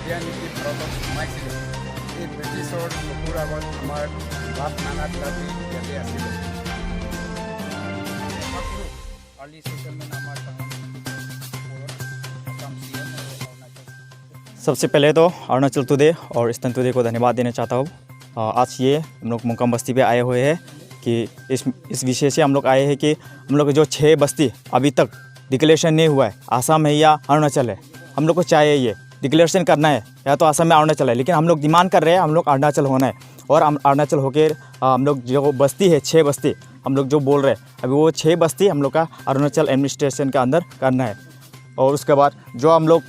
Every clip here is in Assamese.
উদয়নীতি ভাৰতত সোমাইছিলে এই ব্ৰিটিছৰ চকুৰ আগত আমাৰ বাপ নানা দাবী ইয়াতে আছিলে। আৰ্লি সেটেলমেন্ট আমাৰ सबसे पहले तो अरुणाचल टुडे और ईस्टर्न टुडे को धन्यवाद देना चाहता हूँ। आज ये हम लोग मुकाम बस्ती पे आए हुए हैं कि इस विषय से हम लोग आए हैं कि हम लोग जो 6 बस्ती अभी तक डिक्लेरेशन नहीं हुआ है, आसाम है या अरुणाचल है, हम लोग को चाहिए ये डिक्लेरेशन करना है, या तो आसाम में अरुणाचल है, लेकिन हम लोग डिमांड कर रहे हैं हम लोग अरुणाचल होना है। और अरुणाचल होकर हम लोग जो बस्ती है 6 बस्ती हम लोग जो बोल रहे हैं अभी वो 6 बस्ती हम लोग का अरुणाचल एडमिनिस्ट्रेशन के अंदर करना है। और उसके बाद जो हम लोग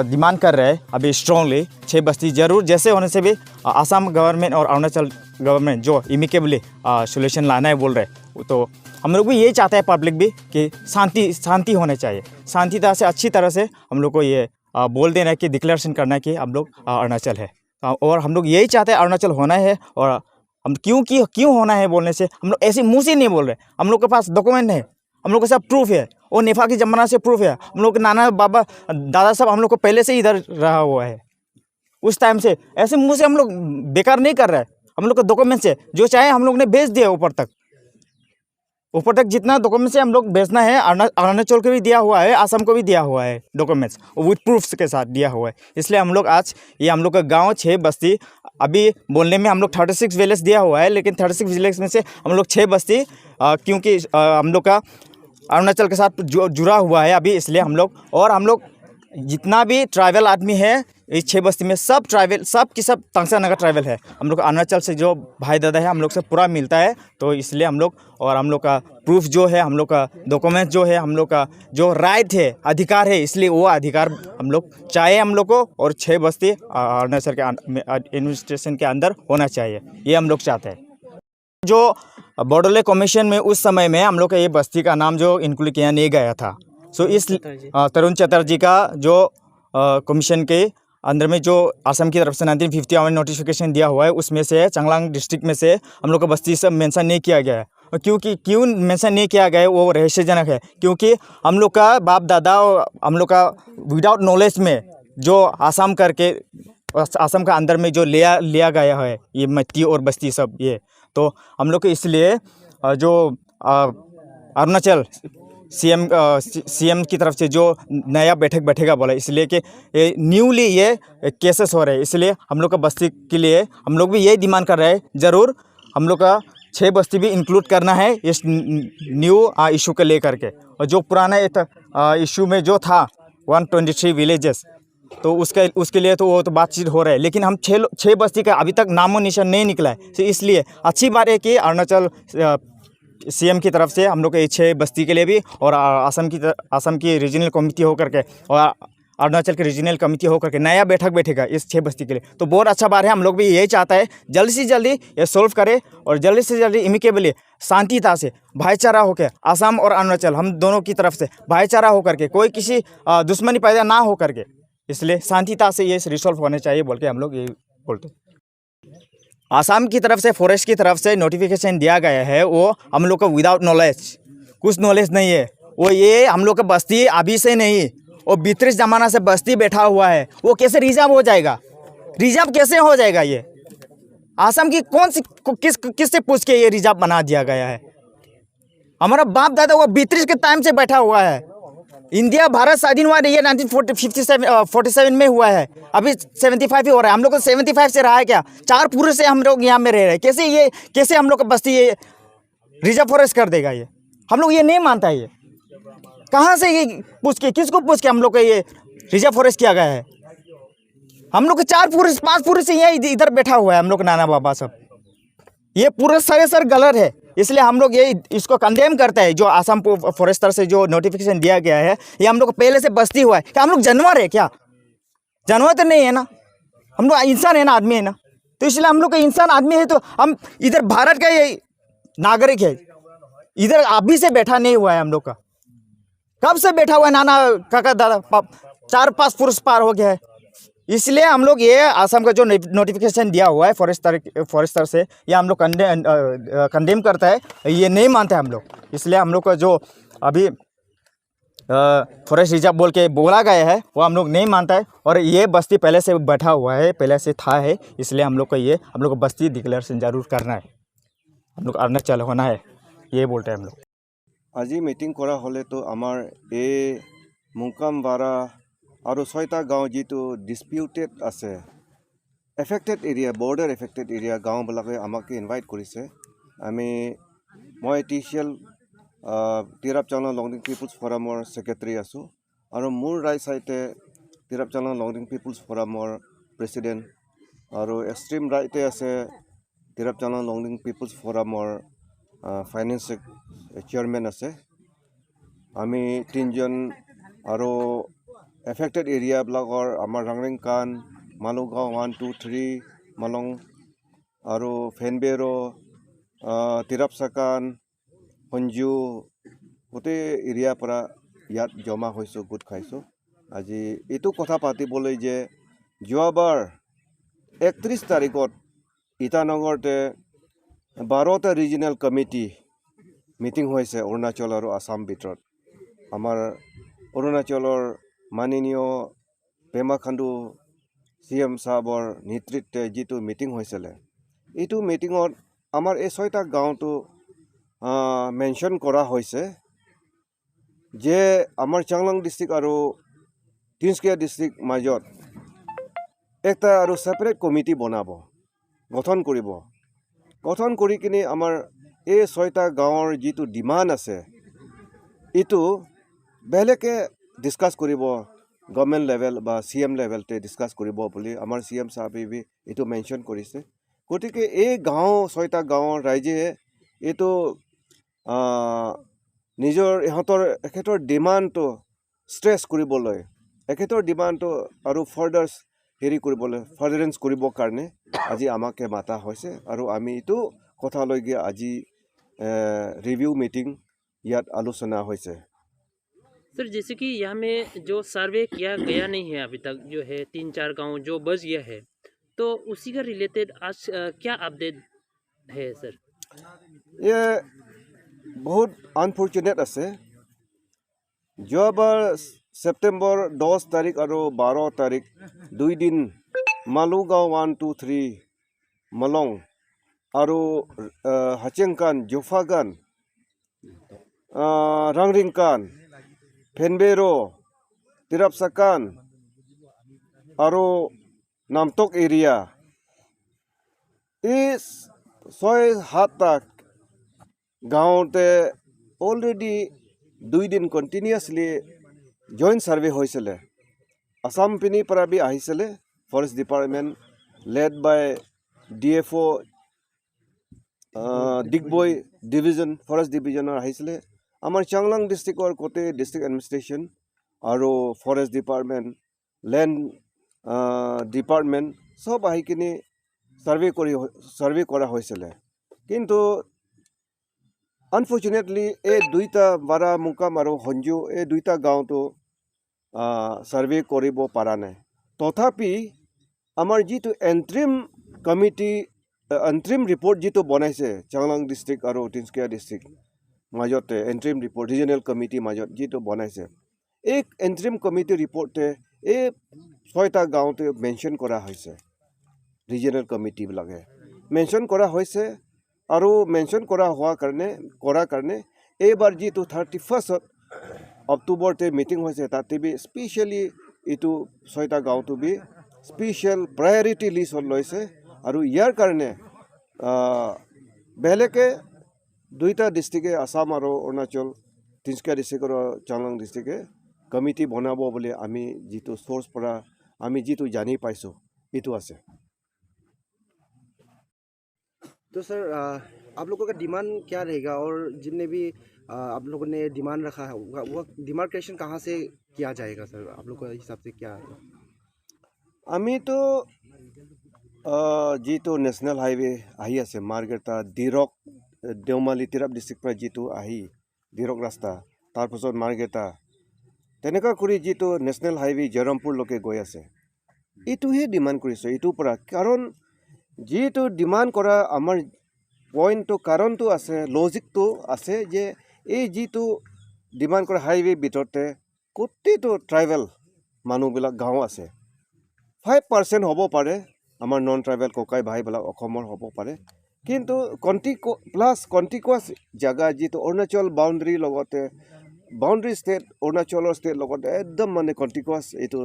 डिमांड कर रहे हैं अभी स्ट्रॉन्गली 6 बस्ती ज़रूर जैसे होने से भी आसाम गवर्नमेंट और अरुणाचल गवर्नमेंट जो इमिकेबली सोल्यूशन लाना है बोल रहे हैं, तो हम लोग भी यही चाहते हैं पब्लिक भी कि शांति होने चाहिए। शांति तरह से अच्छी तरह से हम लोग को ये बोल देना है कि डिक्लेरेशन करना है कि हम लोग अरुणाचल है। और हम लोग यही चाहते हैं अरुणाचल होना है। और हम क्यों होना है बोलने से हम लोग ऐसे मुँह से नहीं बोल रहे, हम लोग के पास डॉक्यूमेंट है, हम लोग के साथ प्रूफ है, और नेफा की जमाना से प्रूफ है। हम लोग के नाना बाबा दादा साहब हम लोग को पहले से इधर रहा हुआ है, उस टाइम से ऐसे मुंह से हम लोग बेकार नहीं कर रहे हैं। हम लोग के डॉक्यूमेंट से जो चाहे हम लोग ने भेज दिया ऊपर तक जितना डॉक्यूमेंट से हम लोग भेजना है। अरुणाचल को भी दिया हुआ है, आसाम को भी दिया हुआ है डॉक्यूमेंट्स विथ प्रूफ्स के साथ दिया हुआ है। इसलिए हम लोग आज ये हम लोग का गाँव 6 बस्ती अभी बोलने में हम लोग 36 विलेज दिया हुआ है, लेकिन 36 विलेज में से हम लोग 6 बस्ती क्योंकि हम लोग का अरुणाचल के साथ जुड़ा हुआ है अभी, इसलिए हम लोग जितना भी ट्राइबल आदमी है इस 6 बस्ती में सब ट्राइबल सब तंगसा नगर ट्राइबल है। हम लोग अरुणाचल से जो भाई दादा है हम लोग से पूरा मिलता है, तो इसलिए हम लोग का प्रूफ जो है, हम लोग का डॉक्यूमेंट जो है, हम लोग का जो राइट है अधिकार है, इसलिए वो अधिकार हम लोग चाहिए हम लोग को। और 6 बस्ती अरुणाचल के एडमिनिस्ट्रेशन के अंदर होना चाहिए, ये हम लोग चाहते हैं। जो बोडोलैंड कमीशन में उस समय में हम लोग का ये बस्ती का नाम जो इंक्लूड किया नहीं गया था। सो इस तरुण चटर्जी का जो कमीशन के अंदर में जो असम की तरफ से 1951 नोटिफिकेशन दिया हुआ है उसमें से चांगलांग डिस्ट्रिक्ट में से हम लोग का बस्ती सब मेंशन नहीं किया गया है। क्यों मेंशन नहीं किया गया है वो रहस्यजनक है, क्योंकि हम लोग का बाप दादा और हम लोग का विदाउट नॉलेज में जो आसाम करके आसाम का अंदर में जो लिया गया है ये मट्टी और बस्ती सब ये, तो हम लोग को इसलिए जो अरुणाचल सीएम की तरफ से जो नया बैठक बैठेगा बोला, इसलिए कि न्यूली ये केसेस हो रहे हैं, इसलिए हम लोग का बस्ती के लिए हम लोग भी यही डिमांड कर रहे हैं ज़रूर हम लोग का 6 बस्ती भी इंक्लूड करना है इस न्यू इशू को लेकर के। और जो पुराना इशू में जो था 123 विलेजेस, तो उसके लिए तो वो तो बातचीत हो रहा है, लेकिन हम 6 बस्ती का अभी तक नामो निशान नहीं निकला है। तो इसलिए अच्छी बात है कि अरुणाचल सीएम की तरफ से हम लोग 6 बस्ती के लिए भी और आसाम की रीजनल कमेटी होकर के और अरुणाचल की रीजनल कमेटी होकर के नया बैठक बैठेगा इस 6 बस्ती के लिए, तो बहुत अच्छा बात है। हम लोग भी यही चाहता है जल्दी से जल्दी ये सोल्व करे और जल्दी से जल्दी इमिकेबली शांतिता से भाईचारा होकर आसाम और अरुणाचल हम दोनों की तरफ से भाईचारा होकर के कोई किसी दुश्मनी पैदा ना हो करके, इसलिए शांतिता से ये रिसॉल्व होने चाहिए बोल के हम लोग ये बोलते हैं। आसाम की तरफ से फॉरेस्ट की तरफ से नोटिफिकेशन दिया गया है, वो हम लोग को विदाउट नॉलेज, कुछ नॉलेज नहीं है। वो ये हम लोग का बस्ती अभी से नहीं, वो 32 जमाना से बस्ती बैठा हुआ है, वो कैसे रिजर्व हो जाएगा? रिजर्व कैसे हो जाएगा? ये आसाम की किससे पूछ के ये रिजर्व बना दिया गया है? हमारा बाप दादा वो 32 के टाइम से बैठा हुआ है। इंडिया भारत स्वाधीन हुआ ये 1947 में हुआ है, अभी 75 ही हो रहा है। हम लोग को 75 से रहा है क्या? 4 पुरुष से हम लोग यहाँ में रह रहे हैं, कैसे हम लोग का बस्ती ये रिजर्व फॉरेस्ट कर देगा? ये हम लोग ये नहीं मानता है। ये कहाँ से ये किसको पूछ के हम लोग का ये रिजर्व फॉरेस्ट किया गया है? हम लोग के 4 पुरुष 5 पुरुष से ये इधर बैठा हुआ है हम लोग नाना बाबा सब, ये पूरा सर गलत है। इसलिए हम लोग ये इसको कंडेम करते हैं। जो आसाम फॉरेस्टर से जो नोटिफिकेशन दिया गया है, ये हम लोग को पहले से बस्ती हुआ है। क्या हम लोग जानवर है क्या? जानवर तो नहीं है ना, हम लोग इंसान है ना, आदमी है ना। तो इसलिए हम लोग का इंसान आदमी है, तो हम इधर भारत का ये नागरिक है, इधर अभी से बैठा नहीं हुआ है। हम लोग का कब से बैठा हुआ है? नाना काका दादा 4-5 पुरुष पार हो गया है। इसलिए हम लोग ये आसाम का जो नोटिफिकेशन दिया हुआ है फॉरेस्टर से, ये हम लोग कंडेम करता है, ये नहीं मानते हम लोग। इसलिए हम लोग का जो अभी फॉरेस्ट रिजर्व बोल के बोला गया है वो हम लोग नहीं मानता है। और ये बस्ती पहले से बैठा हुआ है, पहले से था है, इसलिए हम लोग को बस्ती डिक्लेरेशन जरूर करना है, हम लोग अरुणाचल होना है, ये बोलते हैं हम लोग। আজি মিটিং কৰা হ'লেতো আমাৰ এই মুকামবাৰা আৰু 6টা গাঁও যিটো ডিছপিউটেড আছে, affected area, border affected area গাঁওবিলাকে আমাক ইনভাইট কৰিছে। মই টিচিএল তিৰাপ চাংলাং লংডিং পিপুলছ ফৰামৰ ছেক্ৰেটাৰী আছোঁ আৰু মোৰ ৰাইট চাইডে তিৰাপ চাংলাং লংডিং পিপুলছ ফৰামৰ প্ৰেচিডেণ্ট আৰু এক্সট্ৰিম ৰাইটে আছে তিৰাপ চাংলাং লংডিং পিপুলছ ফৰামৰ ফাইনেন্স চেয়াৰমেন আছে। আমি 3জন আৰু এফেক্টেড এৰিয়াবিলাকৰ আমাৰ ৰাংৰিংকান, মালুগাঁও 1, 2, 3, মালং আৰু ফেনবেৰো, তিৰাপচাকান, সঞ্জু গোটেই এৰিয়াৰ পৰা ইয়াত জমা হৈছোঁ, গোট খাইছোঁ। আজি এইটো কথা পাতিবলৈ যে যোৱাবাৰ 31 তাৰিখত ইটানগৰতে 12টা ৰিজনেল কমিটি মিটিং হৈছে অৰুণাচল আৰু আসাম ভিতৰত। আমাৰ অৰুণাচলৰ মাননীয় পেমা খাণ্ডু CM সাহেবৰ নেতৃত্বে যিটো মিটিং হৈছিলে, এইটো মিটিঙত আমাৰ এই 6টা গাঁওটো মেনশ্যন কৰা হৈছে যে আমাৰ চাংলাং ডিষ্ট্ৰিক্ট আৰু তিনচুকীয়া ডিষ্ট্ৰিক্ট মাজত একটা আৰু ছেপাৰেট কমিটি বনাব, গঠন কৰি কিনে আমাৰ এই 6টা গাঁৱৰ যিটো ডিমাণ্ড আছে এইটো বেলেগে ডিছকাছ কৰিব, গভৰ্ণমেণ্ট লেভেল বা CM লেভেলতে ডিছকাছ কৰিব বুলি আমাৰ CM সাহেবে এইটো মেনশ্যন কৰিছে। গতিকে এই গাঁও 6টা গাঁৱৰ ৰাইজে এইটো নিজৰ এখেতৰ ডিমাণ্ডটো ষ্ট্ৰেছ কৰিবলৈ, এখেতৰ ডিমাণ্ডটো আৰু ফাৰ্ডাৰেঞ্চ কৰিবৰ কাৰণে আজি আমাকে মাতা হৈছে আৰু আমি এইটো কথালৈকে আজি रिव्यू मीटिंग याद आलोचना होइसे। सर जैसे कि यहाँ में जो सर्वे किया गया नहीं है अभी तक, जो है 3-4 गांव जो बच गया है, तो उसी का रिलेटेड आज क्या अपडेट है सर? ये बहुत अनफॉर्चुनेट আছে। যোৱাবাৰ सेप्टेम्बर 10 तारीख और 12 तारीख 2 दिन मालुगाँव 1, 2, 3 मलंग और हाचेंकान, जोफागान, रांगरिंकान, फेनबेरो, तिरापसाकान और नामटोक एरिया इस 6-7টা गाँवते अलरेडी 2 दिन कन्टिनियासली जॉइंट सर्वे होइছিলে। आसाम पिनी পৰা भी আহিছিলে, forest department led by DFO Digboi division, forest डिविजनर আহিছিলে। আমাৰ চাংলাং ডিষ্ট্ৰিক্টৰ গোটেই ডিষ্ট্ৰিক্ট এডমিনিষ্ট্ৰেশ্যন আৰু ফৰেষ্ট ডিপাৰ্টমেণ্ট, লেণ্ড ডিপাৰ্টমেণ্ট সব আহি কিনে সাৰ্ভে কৰা হৈছিলে। কিন্তু আনফৰ্চুনেটলি এই 2টা বাৰা মুকাম আৰু সঞ্জু এই 2টা গাঁওটো সাৰ্ভে কৰিব পৰা নাই। তথাপি আমাৰ যিটো এণ্ট্ৰিম কমিটি এণ্ট্ৰিম ৰিপৰ্ট যিটো বনাইছে চাংলাং ডিষ্ট্ৰিক্ট আৰু তিনচুকীয়া ডিষ্ট্ৰিক্ট মাজতে এণ্ট্ৰিম ৰিপৰ্ট ৰিজনেল কমিটিৰ মাজত যিটো বনাইছে, এই এণ্ট্ৰিম কমিটি ৰিপৰ্টে এই 6টা গাঁওতে মেনশ্যন কৰা হৈছে, ৰিজনেল কমিটিবিলাকে মেনশ্যন কৰা হৈছে। আৰু মেনশ্যন কৰাৰ কাৰণে এইবাৰ যিটো 31 অক্টোবৰতে মিটিং হৈছে, তাতে বি স্পেচিয়েলি এইটো 6টা গাঁওটো বি স্পেচিয়েল প্ৰায়ৰিটি লিষ্টত লৈছে। আৰু ইয়াৰ কাৰণে বেলেগে 2টা ডিষ্ট্ৰিক্টে, আসাম আৰু অৰুণাচল, তিনচুকীয়া ডিষ্ট্ৰিক্ট আৰু চাংলাং ডিষ্ট্ৰিক্টে কমিটি বনাব বুলি আমি যিটো সোৰ্স পৰা আমি যিটো জানি পাইছোঁ এইটো আছে। तो सर आप लोगों का डिमांड क्या रहेगा, और जितने भी आप लोगों ने डिमांड रखा है वो डिमार्केशन कहाँ से किया जाएगा सर, आप लोगों के हिसाब से क्या है? আমিতো যিটো নেশ্যনেল হাইৱে আহি আছে মাৰ্ঘেৰিটা দিৰক দেওমালি তিৰাপ ডিষ্ট্ৰিক্ট পৰা যিটো আহি দিৰক ৰাস্তা, তাৰপাছত মাৰ্ঘেৰিটা তেনেকুৱা কৰি যিটো নেশ্যনেল হাইৱে জয়ৰামপুৰলৈকে গৈ আছে, এইটোহে ডিমাণ্ড কৰিছোঁ এইটোৰ পৰা। কাৰণ যিটো ডিমাণ্ড কৰা আমাৰ পইণ্টটো কাৰণটো আছে, লজিকটো আছে যে এই যিটো ডিমাণ্ড কৰে হাইৱে ভিতৰতে গোটেইটো ট্ৰাইবেল মানুহবিলাক গাঁও আছে 5% হ'ব পাৰে আমাৰ নন ট্ৰাইবেল ককাই ভাইবিলাক অসমৰ হ'ব পাৰে কিন্তু কণ্টিকুৱাছ জাগা যিটো অৰুণাচল বাউণ্ডেৰী লগতে বাউণ্ডেৰী ষ্টেট অৰুণাচলৰ ষ্টেট লগতে একদম মানে কণ্টিকুৱাছ এইটো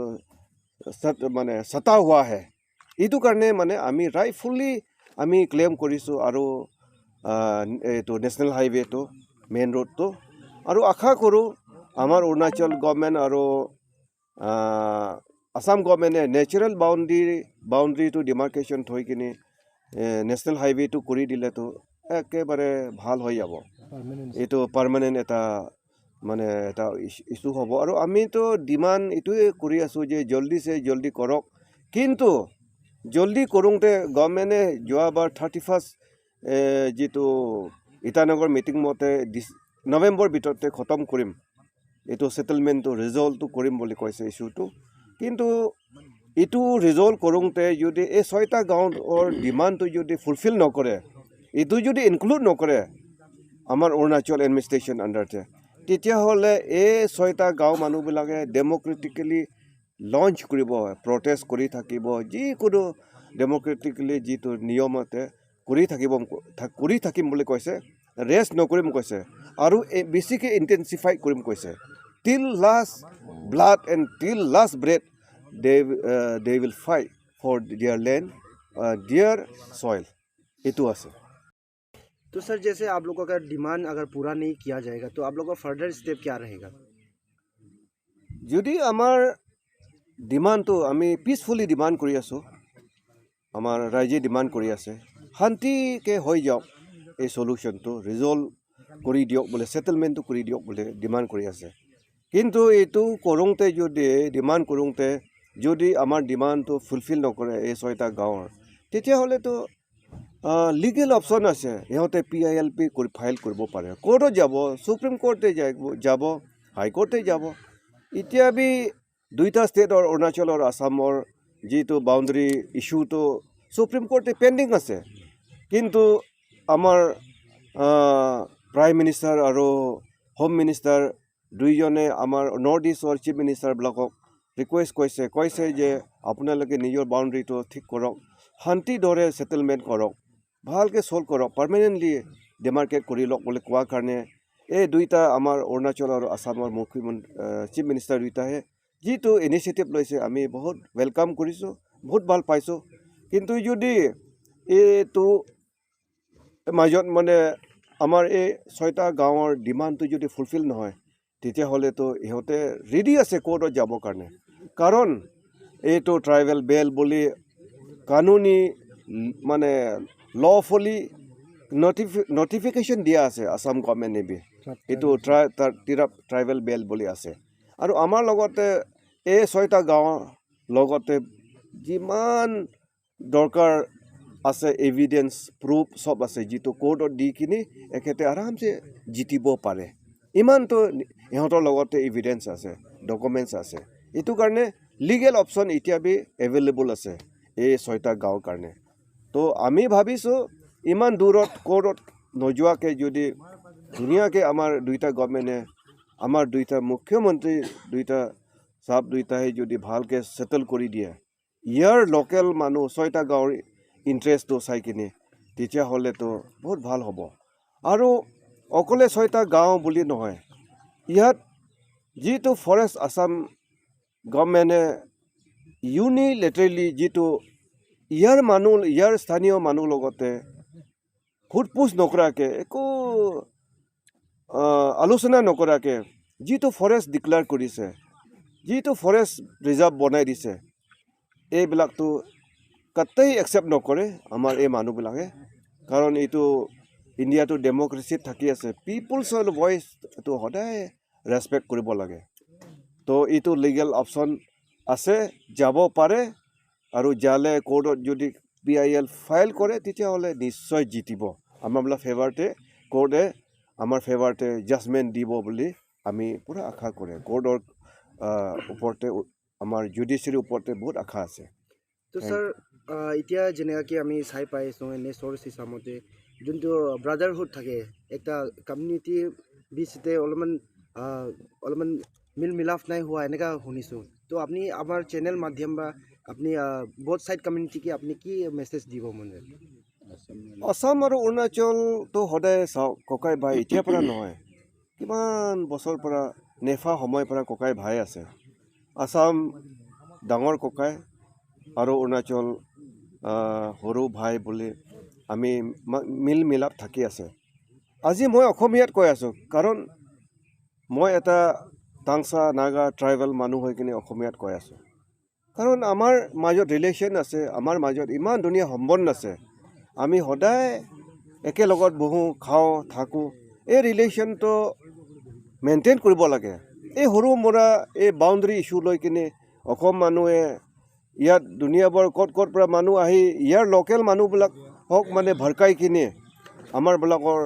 মানে সতা হোৱা হে এইটো কাৰণে মানে আমি ৰাইটফুলি আমি ক্লেইম কৰিছোঁ আৰু এইটো নেশ্যনেল হাইৱেটো মেইন ৰোডটো আৰু আশা কৰোঁ আমাৰ অৰুণাচল গভৰ্ণমেণ্ট আৰু আসাম গভৰ্ণমেণ্টে নেচাৰেল বাউণ্ডেৰীটো ডিমাৰ্কেশ্যন থৈ কিনি নেশ্যনেল হাইৱেটো কৰি দিলেতো একেবাৰে ভাল হৈ যাব এইটো পাৰ্মানেণ্ট এটা মানে এটা ইছ্যু হ'ব আৰু আমিতো ডিমাণ্ড এইটোৱে কৰি আছোঁ যে জল্দি কৰক কিন্তু জল্দি কৰোঁতে গভৰ্ণমেণ্টে যোৱাবাৰ 31 যিটো ইটানগৰ মিটিং মতে নৱেম্বৰ ভিতৰতে খতম কৰিম এইটো ছেটেলমেণ্টটো ৰিজল্ভটো কৰিম বুলি কৈছে ইছ্যুটো কিন্তু এইটো ৰিজল্ভ কৰোঁতে যদি এই 6টা গাঁৱৰ ডিমাণ্ডটো যদি ফুলফিল নকৰে এইটো যদি ইনক্লুড নকৰে আমাৰ অৰুণাচল এডমিনিষ্ট্ৰেশ্যন আণ্ডাৰতে তেতিয়াহ'লে এই 6টা গাঁও মানুহবিলাকে ডেম'ক্ৰেটিকেলি লঞ্চ কৰিব প্ৰটেষ্ট কৰি থাকিব যিকোনো ডেম'ক্ৰেটিকেলি যিটো নিয়মতে কৰি থাকিম বুলি কৈছে ৰেষ্ট নকৰিম কৈছে আৰু বেছিকৈ ইণ্টেনচিফাই কৰিম কৈছে till last blood and till last breath they will fight for their land their soil itu ase तो सर जैसे आप लोगों का डिमांड अगर पूरा नहीं किया जाएगा तो आप लोगों का फर्दर स्टेप क्या रहेगा যদি আমাৰ ডিমাণ্ডটো আমি পিচফুলি ডিমাণ্ড কৰি আছোঁ আমাৰ ৰাইজে ডিমাণ্ড কৰি আছে শান্তিকৈ হৈ যাওক এই সলিউশ্যনটো ৰিজল্ভ কৰি দিয়ক বোলে ছেটেলমেণ্টটো কৰি দিয়ক বোলে ডিমাণ্ড কৰি আছে কিন্তু এইটো কৰোঁতে যদি ডিমাণ্ড কৰোঁতে যদি আমাৰ ডিমাণ্ডটো ফুলফিল নকৰে এই 6টা গাঁৱৰ তেতিয়াহ'লেতো লিগেল অপশ্যন আছে ইহঁতে PILP ফাইল কৰিব পাৰে কোৰ্টত যাব সুপ্ৰিম কোৰ্টে যাব হাইকোৰ্টে যাব এতিয়া বি 2টা ষ্টেটৰ অৰুণাচল আৰু আসামৰ যিটো বাউণ্ডেৰী ইছ্যুটো সুপ্ৰিম কোৰ্টে পেণ্ডিং আছে কিন্তু আমাৰ প্ৰাইম মিনিষ্টাৰ আৰু হোম মিনিষ্টাৰ দুইজনে আমাৰ নৰ্থ ইষ্টৰ চিফ মিনিষ্টাৰবিলাকক ৰিকুৱেষ্ট কৈছে যে আপোনালোকে নিজৰ বাউণ্ডেৰীটো ঠিক কৰক শান্তি দৰে ছেটেলমেণ্ট কৰক ভালকৈ ছল্ভ কৰক পাৰ্মানেণ্টলি ডিমাৰ্কেট কৰি লওক বুলি কোৱাৰ কাৰণে এই 2টা আমাৰ অৰুণাচল আৰু আসামৰ চিফ মিনিষ্টাৰ দুইটাহে যিটো ইনিচিয়েটিভ লৈছে আমি বহুত ৱেলকাম কৰিছোঁ বহুত ভাল পাইছোঁ কিন্তু যদি এইটো মাজত মানে আমাৰ এই 6টা গাঁৱৰ ডিমাণ্ডটো যদি ফুলফিল নহয় তেতিয়াহ'লেতো ইহঁতে ৰেডি আছে কোৰ্টত যাবৰ কাৰণে কাৰণ এইটো ট্ৰাইবেল বেল বুলি কানুনী মানে লফুলি নটিফিকেশ্যন দিয়া আছে আসাম গভৰ্ণমেণ্টে এইটো ট্ৰাইবেল বেল বুলি আছে আৰু আমাৰ লগতে এই 6টা গাঁৱৰ লগতে যিমান দৰকাৰ আছে এভিডেন্স প্ৰুফ সব আছে যিটো কোৰ্টত দি কিনি এখেতে আৰামছে জিতিব পাৰে ইমানটো ইহঁতৰ লগতে এভিডেন্স আছে ডকুমেণ্টছ আছে এইটো কাৰণে লিগেল অপশ্যন এতিয়া বি এভেইলেবল আছে এই 6টা গাঁৱৰ কাৰণে তো আমি ভাবিছোঁ ইমান দূৰত কোৰ্টত নোযোৱাকৈ যদি ধুনীয়াকৈ আমাৰ 2টা গভৰ্ণমেণ্টে আমাৰ 2টা মুখ্যমন্ত্ৰী 2টাহে যদি ভালকৈ ছেটেল কৰি দিয়ে ইয়াৰ লোকেল মানুহ 6টা গাঁৱৰ ইণ্টাৰেষ্টটো চাই কিনে তেতিয়াহ'লেতো বহুত ভাল হ'ব আৰু অকলে 6টা গাঁও বুলি নহয় ইয়াত যিটো ফৰেষ্ট আসাম গভৰ্ণমেণ্টে ইউনিলেটাৰেলি যিটো ইয়াৰ স্থানীয় মানুহ লগতে সোধপোছ নকৰাকৈ একো আলোচনা নকৰাকৈ যিটো ফৰেষ্ট ডিক্লেয়াৰ কৰিছে যিটো ফৰেষ্ট ৰিজাৰ্ভ বনাই দিছে এইবিলাকতো কাটেই একচেপ্ট নকৰে আমাৰ এই মানুহবিলাকে কাৰণ এইটো ইণ্ডিয়াটো ডেম'ক্ৰেচিত থাকি আছে পিপুলছৰ ভইচটো সদায় ৰেচপেক্ট কৰিব লাগে তো এইটো লিগেল অপশ্যন আছে যাব পাৰে আৰু জালে কোৰ্টত যদি PIL ফাইল কৰে তেতিয়াহ'লে নিশ্চয় জিতিব আমাৰ ফেভাৰতে কোৰ্টে আমাৰ ফেভাৰতে জাজমেণ্ট দিব বুলি আমি পুৰা আশা কৰে কোৰ্টৰ ওপৰতে আমাৰ জুডিচিয়াৰীৰ ওপৰতে বহুত আশা আছে তো স্যাৰ এতিয়া যেনেকৈ আমি চাই পাই আছোঁ এনে চ'ৰ্চ হিচাপতে যোনটো ব্ৰাদাৰহুড থাকে এটা কমিউনিটিৰ বিচতে অলপমান অলপমান মিল মিলাপ নাই হোৱা এনেকুৱা শুনিছোঁ তো আপুনি আমাৰ চেনেল মাধ্যম বা আপুনি বোথ ছাইড কমিউনিটিকে আপুনি কি মেছেজ দিব মানে আসাম আৰু অৰুণাচলটো সদায় চাওক ককাই ভাই এতিয়াৰ পৰা নহয় কিমান বছৰ পৰা নেফা সময়ৰ পৰা ককাই ভাই আছে আসাম ডাঙৰ ককাই আৰু অৰুণাচল সৰু ভাই বুলি আমি মিল মিলাপ থাকি আছে আজি মই অসমীয়াত কৈ আছোঁ কাৰণ মই এটা টাংচা নাগা ট্ৰাইবেল মানুহ হৈ কিনে অসমীয়াত কৈ আছোঁ কাৰণ আমাৰ মাজত ৰিলেশ্যন আছে আমাৰ মাজত ইমান ধুনীয়া সম্বন্ধ আছে আমি সদায় একেলগত বহোঁ খাওঁ থাকোঁ এই ৰিলেশ্যনটো মেইনটেইন কৰিব লাগে এই সৰু মৰা এই বাউণ্ডেৰী ইছ্যু লৈ কিনে অসম মানুহে ইয়াত দুনিয়াবৰ ক'ত পৰা মানুহ আহি ইয়াৰ লোকেল মানুহবিলাক হওক মানে ভৰকাই কিনে আমাৰবিলাকৰ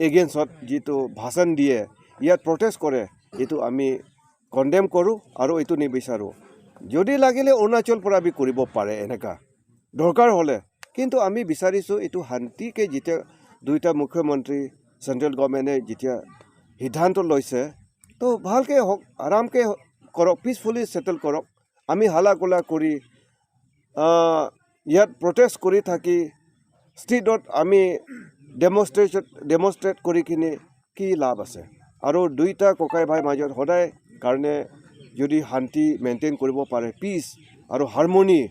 এগেইনষ্টত যিটো ভাষণ দিয়ে ইয়াত প্ৰটেষ্ট কৰে এইটো আমি কণ্ডেম কৰোঁ আৰু এইটো নিবিচাৰোঁ যদি লাগিলে অৰুণাচল পৰা আমি কৰিব পাৰে এনেকুৱা দৰকাৰ হ'লে কিন্তু আমি বিচাৰিছোঁ এইটো শান্তিকে যেতিয়া দুইটা মুখ্যমন্ত্ৰী চেণ্ট্ৰেল গভৰ্ণমেণ্টে যেতিয়া সিদ্ধান্ত লৈছে তো ভালকৈ হওক আৰামকৈ কৰক পিচফুলি ছেটেল কৰক আমি হালা কোলা কৰি ইয়াত প্ৰটেষ্ট কৰি থাকি ষ্ট্ৰীটত আমি ডেমনষ্ট্ৰেট কৰি কিনে কি লাভ আছে আৰু দুইটা ককাই ভাই মাজত সদায় কাৰণে যদি শান্তি মেইনটেইন কৰিব পাৰে পিচ আৰু হাৰমনি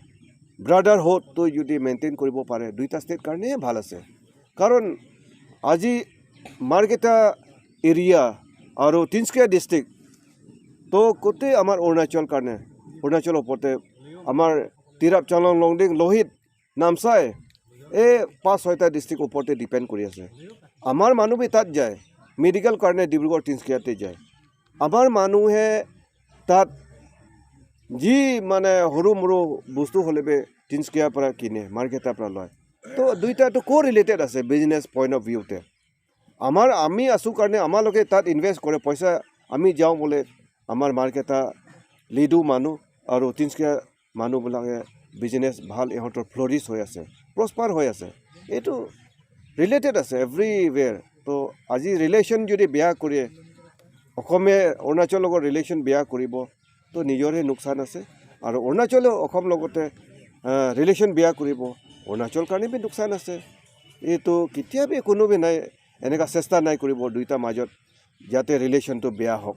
ব্ৰাদাৰহুডটো যদি মেইনটেইন কৰিব পাৰে দুইটা ষ্টেট কাৰণে ভাল আছে কাৰণ আজি মাৰ্কেটা এৰিয়া আৰু তিনিচুকীয়া ডিষ্ট্ৰিক্ট তো গোটেই আমাৰ অৰুণাচল কাৰণে অৰুণাচলৰ ওপৰতে আমাৰ তিৰাপ চাংলং লংডিং লোহিত নামচাই এই 5-6টা ডিষ্ট্ৰিক্ট ওপৰতে ডিপেণ্ড কৰি আছে আমাৰ মানুহবোৰ তাত যায় মেডিকেল কাৰণে ডিব্ৰুগড় তিনিচুকীয়াতে যায় আমাৰ মানুহে তাত যি মানে সৰু মৰু বস্তু হ'লে তিনিচুকীয়াৰ পৰা কিনে মাৰ্কেটাৰ পৰা লয় তো দুইটাটো ৰিলেটেড আছে বিজনেছ পইণ্ট অফ ভিউতে আমি আছোঁ কাৰণে আমালোকে তাত ইনভেষ্ট কৰে পইচা আমি যাওঁ বোলে আমাৰ মাৰ্কেটা লিডু মানুহ আৰু তিনিচুকীয়া মানুহবিলাকে বিজনেছ ভাল ইহঁতৰ ফ্লৰিছ হৈ আছে প্ৰস্পাৰ হৈ আছে এইটো ৰিলেটেড আছে এভৰিৱেৰ তো আজি ৰিলেশ্যন যদি বেয়া কৰে অসমে অৰুণাচলৰ লগত ৰিলেশ্যন বেয়া কৰিব তো নিজৰে লোকচান আছে আৰু অৰুণাচলেও অসম লগতে ৰিলেশ্যন বেয়া কৰিব অৰুণাচল কাৰণে বি লোকচান আছে এইটো কেতিয়াবা কোনোবে নাই এনেকুৱা চেষ্টা নাই কৰিব দুইটা মাজত যাতে ৰিলেশ্যনটো বেয়া হওক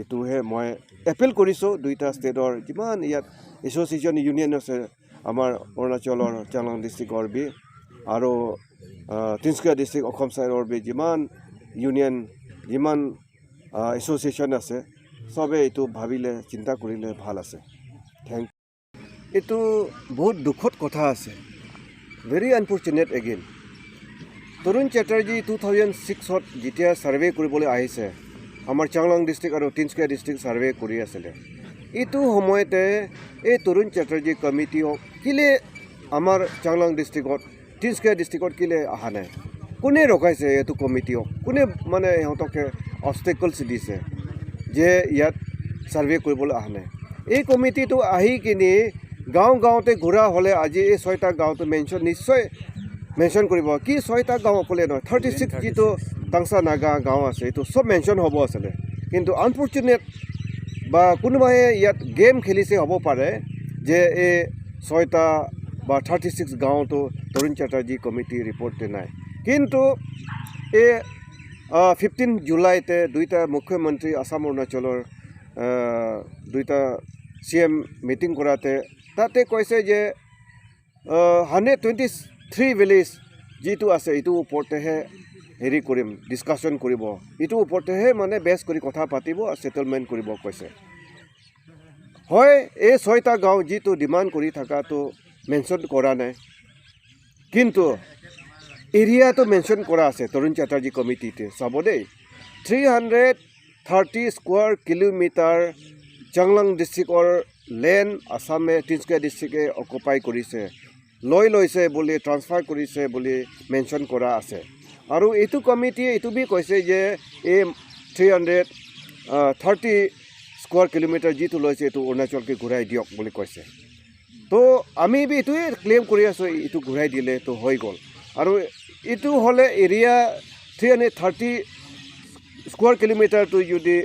এইটোহে মই এপিল কৰিছোঁ দুইটা ষ্টেটৰ যিমান ইয়াত এছ'চিয়েশ্যন ইউনিয়ন আছে আমাৰ অৰুণাচলৰ চাংলং ডিষ্ট্ৰিক্টৰ বি আৰু তিনিচুকীয়া ডিষ্ট্ৰিক্ট অসম ছাইডৰ বি যিমান ইউনিয়ন যিমান এছ'চিয়েশ্যন আছে চবে এইটো ভাবিলে চিন্তা কৰিলে ভাল আছে থেংক এইটো বহুত দুখত কথা আছে ভেৰি আনফৰ্চুনেট এগেইন তৰুণ চেটাৰ্জী 2006ত যেতিয়া ছাৰ্ভে কৰিবলৈ আহিছে আমাৰ চাংলং ডিষ্ট্ৰিক্ট আৰু তিনিচুকীয়া ডিষ্ট্ৰিক্ট ছাৰ্ভে কৰি আছিলে এইটো সময়তে এই তৰুণ চেটাৰ্জী কমিটিও কেলৈ আমাৰ চাংলং ডিষ্ট্ৰিক্টত তিনিচুকীয়া ডিষ্ট্ৰিক্টত কেলৈ অহা নাই কোনে ৰখাইছে এইটো কমিটিও কোনে মানে ইহঁতকে অবষ্টেকলছ দিছে যে ইয়াত ছাৰ্ভে কৰিবলৈ অহা নাই এই কমিটিটো আহি কিনি গাঁৱতে ঘূৰা হ'লে আজি এই 6টা গাঁৱটো নিশ্চয় মেনশ্যন কৰিব কি 6টা গাঁও অকলে নহয় 36 যিটো টাংচা নাগা গাঁও আছে এইটো চব মেনশ্যন হ'ব আছিলে কিন্তু আনফৰ্চুনেট বা কোনোবাই ইয়াত গেম খেলিছে হ'ব পাৰে যে এই 6টা বা 36 গাঁৱতো তৰুণ চেটাৰ্জী কমিটি ৰিপৰ্টে নাই কিন্তু এই 15 জুলাইতে দুইটা মুখ্যমন্ত্ৰী আসাম অৰুণাচলৰ দুইটা CM মিটিং কৰাতে তাতে কৈছে যে 123 ভিলেজ যিটো আছে এইটো ওপৰতেহে হেৰি কৰিম ডিছকাশ্যন কৰিব এইটো ওপৰতেহে মানে বেছ কৰি কথা পাতিব আৰু ছেটেলমেণ্ট কৰিব কৈছে হয় এই 6টা গাঁও যিটো ডিমাণ্ড কৰি থকাটো মেনশ্যন কৰা নাই কিন্তু এৰিয়াটো মেনশ্যন কৰা আছে তৰুণ চেটাৰ্জী কমিটিতে চাব দেই 330 স্কোৱাৰ কিলোমিটাৰ চাংলং ডিষ্ট্ৰিক্টৰ লেণ্ড আসামে তিনিচুকীয়া ডিষ্ট্ৰিক্টে অকুপাই কৰিছে লৈছে বুলি ট্ৰান্সফাৰ কৰিছে বুলি মেনশ্যন কৰা আছে আৰু এইটো কমিটিয়ে এইটো বি কৈছে যে এই 330 স্কোৱাৰ কিলোমিটাৰ যিটো লৈছে এইটো অৰুণাচলকে ঘূৰাই দিয়ক বুলি কৈছে তো আমি বি এইটোৱে ক্লেইম কৰি আছোঁ এইটো ঘূৰাই দিলে তো হৈ গ'ল আৰু এইটো হ'লে এৰিয়া 330 স্কোয়াৰ কিলোমিটাৰটো যদি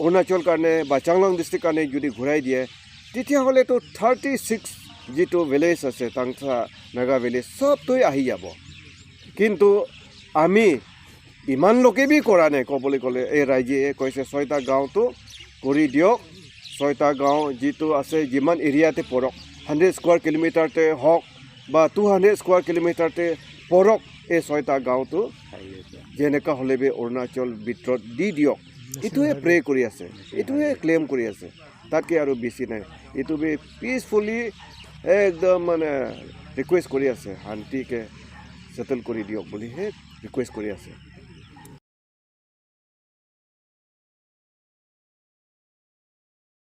অৰুণাচল কাৰণে বা চাংলাং ডিষ্ট্ৰিক্ট কাৰণে যদি ঘূৰাই দিয়ে তেতিয়াহ'লেতো 36 যিটো ভিলেজ আছে টাংচা নাগা ভিলেজ চবটোৱে আহি যাব কিন্তু আমি ইমান লোকে বি কৰা নাই ক'বলৈ গ'লে এই ৰাইজে কৈছে 6টা গাঁৱটো কৰি দিয়ক 6টা গাঁও যিটো আছে যিমান এৰিয়াতে পৰক 100 স্কোয়াৰ কিলোমিটাৰতে হওক বা 200 স্কোয়াৰ কিলোমিটাৰতে পৰক এই 6টা গাঁৱটো যেনেকুৱা হ'লে বি অৰুণাচল ভিতৰত দি দিয়ক এইটোৱে প্ৰে কৰি আছে এইটোৱে ক্লেম কৰি আছে তাতকৈ আৰু বেছি নাই এইটো বি পিচফুলি একদম মানে ৰিকুৱেষ্ট কৰি আছে শান্তিকৈ সেটেল কৰি দিয়ক বুলিহে ৰিকুৱেষ্ট কৰি আছে